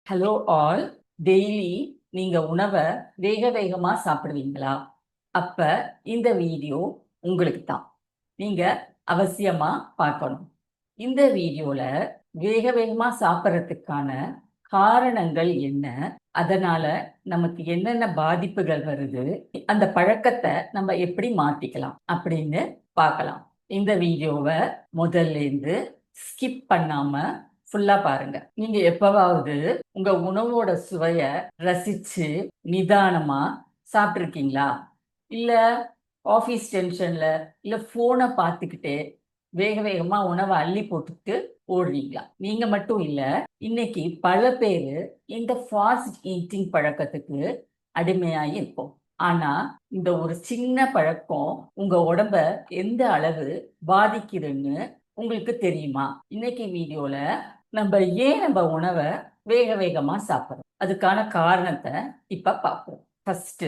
Hello all. Daily நீங்க உணவை வேக வேகமா சாப்பிடுவீங்களா? அப்ப இந்த வீடியோ உங்களுக்கு தான். நீங்க அவசியமா பார்க்கணும். இந்த வீடியோல வேக வேகமா சாப்பிட்றதுக்கான காரணங்கள் என்ன, அதனால நமக்கு என்னென்ன பாதிப்புகள் வருது, அந்த பழக்கத்தை நம்ம எப்படி மாத்திக்கலாம் அப்படின்னு பார்க்கலாம். இந்த வீடியோவை முதல்ல இருந்து ஸ்கிப் பண்ணாம ஃபுல்லா பாருங்க. நீங்க எப்பவாவது உங்க உணவோட சுவைய ரசிச்சு நிதானமா சாப்பிட்டிருக்கீங்களா? இல்ல ஆபீஸ் டென்ஷன்ல, இல்ல போனை பார்த்துக்கிட்டே வேக வேகமா உணவை அள்ளி போட்டுட்டு ஓடுறீங்களா? நீங்க மட்டும் இல்ல, இன்னைக்கு பல பேரு இந்த ஃபாஸ்ட் ஈட்டிங் பழக்கத்துக்கு அடிமையாகி இருக்கோம். ஆனா இந்த ஒரு சின்ன பழக்கம் உங்க உடம்ப எந்த அளவு பாதிக்குதுன்னு உங்களுக்கு தெரியுமா? இன்னைக்கு வீடியோல நம்ம உணவை வேக வேகமா சாப்பிடுறோம், அதுக்கான காரணத்தை இப்ப பார்ப்போம். ஃபர்ஸ்ட்,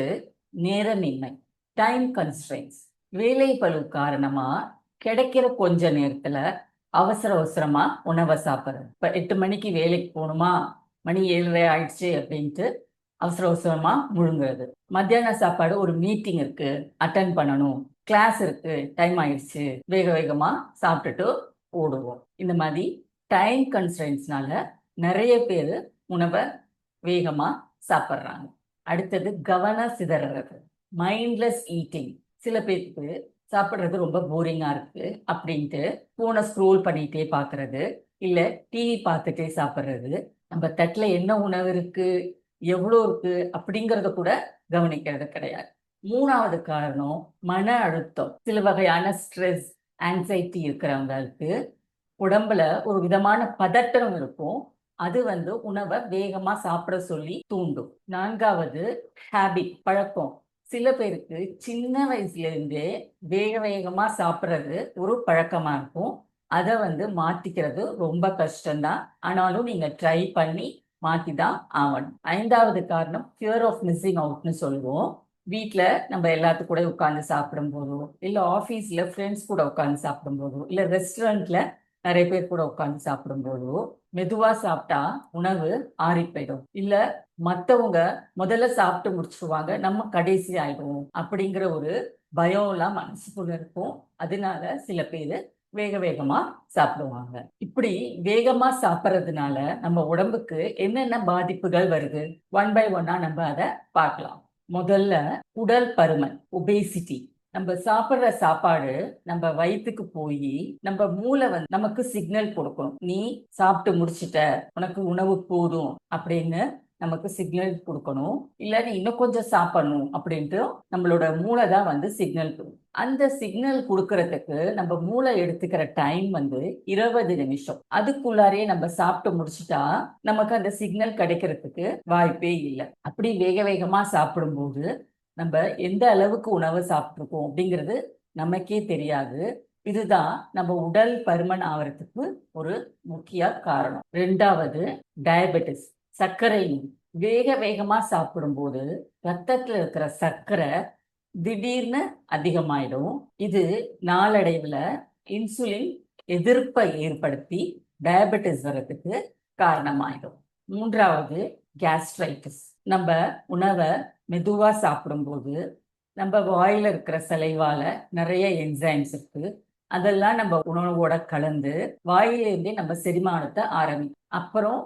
நேரமின்மை, டைம் கன்ஸ்ட்ரெயின்ஸ். வேலை பளு காரணமா கிடைக்கிற கொஞ்ச நேரத்துல அவசர அவசரமா உணவை சாப்பிடுறது. இப்ப 8 மணிக்கு வேலைக்கு போகணுமா, மணி 7:30 ஆயிடுச்சு அப்படின்ட்டு அவசர அவசரமா முழுங்குறது. மத்தியான சாப்பாடு, ஒரு மீட்டிங் இருக்கு, அட்டன் பண்ணணும், கிளாஸ் இருக்கு, டைம் ஆயிடுச்சு, வேக வேகமா சாப்பிட்டுட்டு ஓடுவோம். இந்த மாதிரி டைம் கன்ஸ்ட்ரெயின்ஸ்னால நிறைய பேர் உணவை வேகமா சாப்பிட்றாங்க. அடுத்தது கவன சிதறது, மைண்ட்லெஸ் ஈட்டிங். சில பேருக்கு சாப்பிட்றது ரொம்ப போரிங்கா இருக்கு அப்படின்ட்டு போனை ஸ்க்ரோல் பண்ணிட்டே பார்க்கறது, இல்ல டிவி பார்த்துட்டே சாப்பிட்றது. நம்ம தட்டுல என்ன உணவு இருக்கு, எவ்வளோ இருக்கு அப்படிங்கறத கூட கவனிக்கிறது கிடையாது. மூணாவது காரணம் மன அழுத்தம். சில வகையான ஸ்ட்ரெஸ், ஆங்ஸைட்டி இருக்கிறவங்களுக்கு உடம்புல ஒரு விதமான பதட்டம் இருக்கும். அது உணவை வேகமா சாப்பிட சொல்லி தூண்டும். நான்காவது ஹேபிட், பழக்கம். சில பேருக்கு சின்ன வயசுல இருந்தே வேக வேகமா சாப்பிட்றது ஒரு பழக்கமா இருக்கும். அதை மாத்திக்கிறது ரொம்ப கஷ்டம்தான். ஆனாலும் நீங்க ட்ரை பண்ணி மாத்தி தான் ஆகணும். ஐந்தாவது காரணம் ஃபியர் ஆஃப் மிஸ்ஸிங் அவுட்னு சொல்லுவோம். வீட்டில் நம்ம எல்லாத்து கூட உட்காந்து சாப்பிடும் போதோ, இல்லை ஆஃபீஸில் ஃப்ரெண்ட்ஸ் கூட உட்காந்து சாப்பிடும் போதோ, இல்லை ரெஸ்டாரண்ட்ல நிறைய பேர் கூட உட்காந்து சாப்பிடும் போதோ மெதுவா சாப்பிட்டா உணவு ஆறி போயிடும். இல்ல மத்தவங்க முதல்ல சாப்பிட்டு முடிச்சிருவாங்க, நம்ம கடைசி ஆயிடுவோம் அப்படிங்கிற ஒரு பயம் எல்லாம் மனசுக்குள்ள இருக்கும். அதனால சில பேரு வேக வேகமா சாப்பிடுவாங்க. இப்படி வேகமா சாப்பிட்றதுனால நம்ம உடம்புக்கு என்னென்ன பாதிப்புகள் வருது, ஒன் பை ஒன்னா நம்ம அதை பார்க்கலாம். முதல்ல உடல் பருமன், ஒபேசிட்டி. நம்ம சாப்பிடுற சாப்பாடு நம்ம வயிற்றுக்கு போய் நம்ம மூளை நமக்கு சிக்னல் கொடுக்கணும், நீ சாப்பிட்டு முடிச்சிட்ட, உனக்கு உணவு போதும் அப்படின்னு நமக்கு சிக்னல் கொடுக்கணும். இல்ல நீ இன்னும் கொஞ்சம் சாப்பிடணும் அப்படின்ட்டு நம்மளோட மூளை தான் சிக்னல் கொடுக்கும். அந்த சிக்னல் கொடுக்கறதுக்கு நம்ம மூளை எடுத்துக்கிற டைம் 20 நிமிஷம். அதுக்குள்ளாரே நம்ம சாப்பிட்டு முடிச்சிட்டா நமக்கு அந்த சிக்னல் கிடைக்கிறதுக்கு வாய்ப்பே இல்லை. அப்படி வேக வேகமா சாப்பிடும்போது நம்ம எந்த அளவுக்கு உணவு சாப்பிட்ருக்கோம் அப்படிங்கிறது நமக்கே தெரியாது. இதுதான் நம்ம உடல் பருமன் ஆகிறதுக்கு ஒரு முக்கிய காரணம். ரெண்டாவது, டயபெட்டிஸ், சர்க்கரை நோய். வேக வேகமா சாப்பிடும்போது ரத்தத்துல இருக்கிற சர்க்கரை திடீர்னு அதிகமாயிடும். இது நாளடைவுல இன்சுலின் எதிர்ப்பை ஏற்படுத்தி டயபெட்டிஸ் வர்றதுக்கு காரணமாயிடும். மூன்றாவது, கேஸ்ட்ரைட்டிஸ். நம்ம உணவை மெதுவா சாப்பிடும்போது நம்ம வாயில இருக்கிற சலைவால நிறைய என்சைம்ஸ் இருக்கு. அதெல்லாம் நம்ம உணவோட கலந்து வாயிலிருந்தே நம்ம செரிமானத்தை ஆரம்பிக்கும். அப்புறம்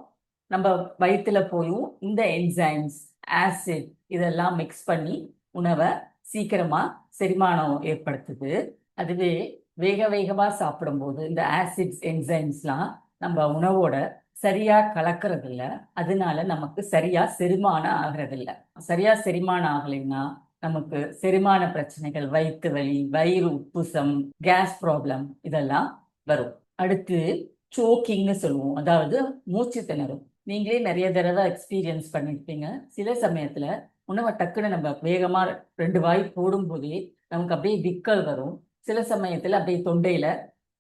நம்ம வயிற்றுல போயும் இந்த என்சைம்ஸ், ஆசிட் இதெல்லாம் மிக்ஸ் பண்ணி உணவை சீக்கிரமா செரிமானம் ஏற்படுத்துது. அதுவே வேக வேகமா சாப்பிடும்போது இந்த ஆசிட்ஸ், என்சைம்ஸ்லாம் நம்ம உணவோட சரியா கலக்கிறது இல்ல. அதனால நமக்கு சரியா செரிமானம் ஆகிறது இல்ல. சரியா செரிமானம் ஆகலைன்னா நமக்கு செரிமான பிரச்சனைகள், வயிற்று வலி, வயிறு உப்புசம், கேஸ் ப்ராப்ளம் இதெல்லாம் வரும். அடுத்து சோக்கிங்னு சொல்லுவோம், அதாவது மூச்சு திணறும். நீங்களே நிறைய தடவை எக்ஸ்பீரியன்ஸ் பண்ணிருப்பீங்க. சில சமயத்துல உணவை டக்குன்னு நம்ம வேகமா 2 வாய் போடும் போதே நமக்கு அப்படியே விக்கல் வரும். சில சமயத்துல அப்படியே தொண்டையில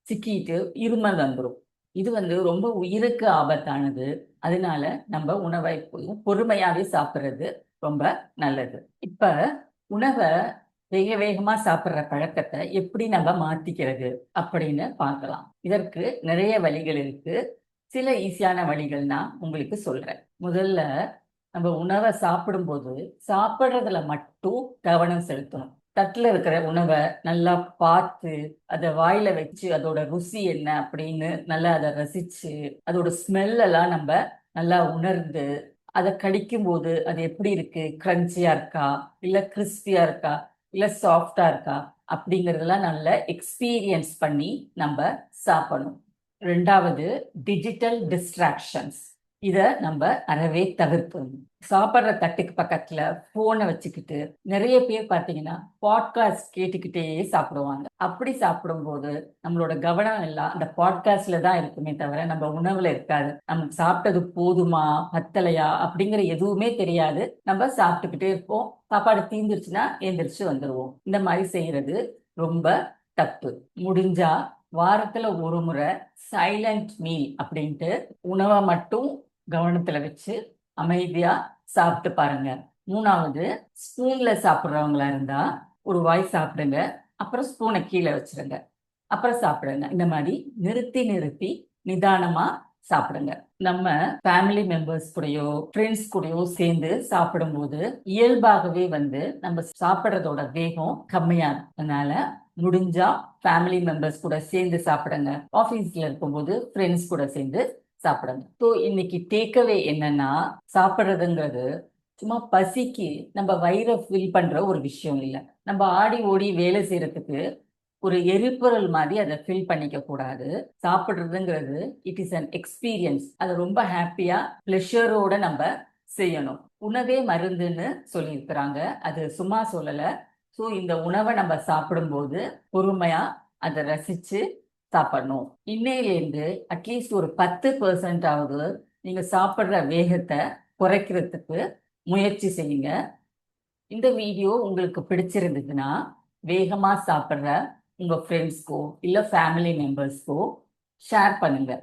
சிக்கிட்டு இருமல் வந்துடும். இது ரொம்ப உயிருக்கு ஆபத்தானது. அதனால நம்ம உணவை எப்போதும் பொறுமையாவே சாப்பிட்றது ரொம்ப நல்லது. இப்ப உணவை வேக வேகமா சாப்பிட்ற பழக்கத்தை எப்படி நம்ம மாத்திக்கிறது அப்படின்னு பார்க்கலாம். இதற்கு நிறைய வழிகள் இருக்கு. சில ஈஸியான வழிகள் நான் உங்களுக்கு சொல்றேன். முதல்ல நம்ம உணவை சாப்பிடும்போது சாப்பிட்றதுல மட்டும் கவனம் செலுத்தணும். தட்டுல இருக்கிற உணவை நல்லா பார்த்து அதை வாயில வச்சு அதோட ருசி என்ன அப்படின்னு நல்லா அதை ரசிச்சு அதோட ஸ்மெல் எல்லாம் நம்ம நல்லா உணர்ந்து அதை கடிக்கும்போது அது எப்படி இருக்கு, கிரன்ச்சியா இருக்கா, இல்ல கிறிஸ்பியா இருக்கா, இல்ல சாஃப்டா இருக்கா அப்படிங்கறதெல்லாம் நல்ல எக்ஸ்பீரியன்ஸ் பண்ணி நம்ம சாப்பிடணும். ரெண்டாவது, டிஜிட்டல் டிஸ்ட்ராக்ஷன்ஸ். இத நம்ம அறவே தவிர்க்கணும். சாப்பிட்ற தட்டுக்கு பக்கத்துல போனை வச்சுக்கிட்டு நிறைய பேர் பார்த்தீங்கன்னா பாட்காஸ்ட் கேட்டுக்கிட்டே சாப்பிடுவாங்க. அப்படி சாப்பிடும்போது நம்மளோட கவனம் எல்லாம் அந்த பாட்காஸ்ட்ல தான் இருக்குமே தவிர நம்ம உணவுல இருக்காது. நமக்கு சாப்பிட்டது போதுமா பத்தலையா அப்படிங்கிற எதுவுமே தெரியாது. நம்ம சாப்பிட்டுக்கிட்டே இருப்போம். சாப்பாடு தீந்துருச்சுன்னா எந்திரிச்சு வந்துடுவோம். இந்த மாதிரி செய்யறது ரொம்ப தப்பு. முடிஞ்சா வாரத்துல ஒரு முறை சைலண்ட் மீல் அப்படின்ட்டு உணவை மட்டும் கவனத்துல வச்சு அமைதியா சாப்பிட்டு பாருங்க. மூணாவது, ஸ்பூன்ல சாப்பிட்றவங்களா இருந்தா ஒரு வாய் சாப்பிடுங்க, அப்புறம் ஸ்பூனை கீழே வச்சிருங்க, அப்புறம் சாப்பிடுங்க. இந்த மாதிரி நிறுத்தி நிறுத்தி நிதானமா சாப்பிடுங்க. நம்ம ஃபேமிலி மெம்பர்ஸ் கூடயோ ஃப்ரெண்ட்ஸ் கூடயோ சேர்ந்து சாப்பிடும்போது இயல்பாகவே நம்ம சாப்பிட்றதோட வேகம் கம்மியா இருக்கும். அதனால முடிஞ்சா ஃபேமிலி மெம்பர்ஸ் கூட சேர்ந்து சாப்பிடுங்க. ஆஃபீஸ்ல இருக்கும்போது ஃப்ரெண்ட்ஸ் கூட சேர்ந்து சாப்பிடுங்க. ஸோ இன்னைக்கு டேக்அவே என்னன்னா, சாப்பிட்றதுங்கிறது சும்மா பசிக்கு நம்ம வயிறை ஃபில் பண்ற ஒரு விஷயம் இல்லை. நம்ம ஆடி ஓடி வேலை செய்யறதுக்கு ஒரு எரிபொருள் மாதிரி அதை ஃபில் பண்ணிக்க கூடாது. சாப்பிட்றதுங்கிறது இட் இஸ் அன் எக்ஸ்பீரியன்ஸ். அதை ரொம்ப ஹாப்பியா பிளஷரோட நம்ம செய்யணும். உணவே மருந்துன்னு சொல்லியிருக்கிறாங்க, அது சும்மா சொல்லல. ஸோ இந்த உணவை நம்ம சாப்பிடும்போது பொறுமையா அதை ரசிச்சு சாப்பிடணும். இன்னையிலேருந்து அட்லீஸ்ட் ஒரு 10% ஆவது நீங்க சாப்பிட்ற வேகத்தை குறைக்கிறதுக்கு முயற்சி செய்யுங்க. இந்த வீடியோ உங்களுக்கு பிடிச்சிருந்ததுன்னா வேகமா சாப்பிட்ற உங்க ஃப்ரெண்ட்ஸ்க்கோ இல்ல ஃபேமிலி மெம்பர்ஸ்க்கோ ஷேர் பண்ணுங்க.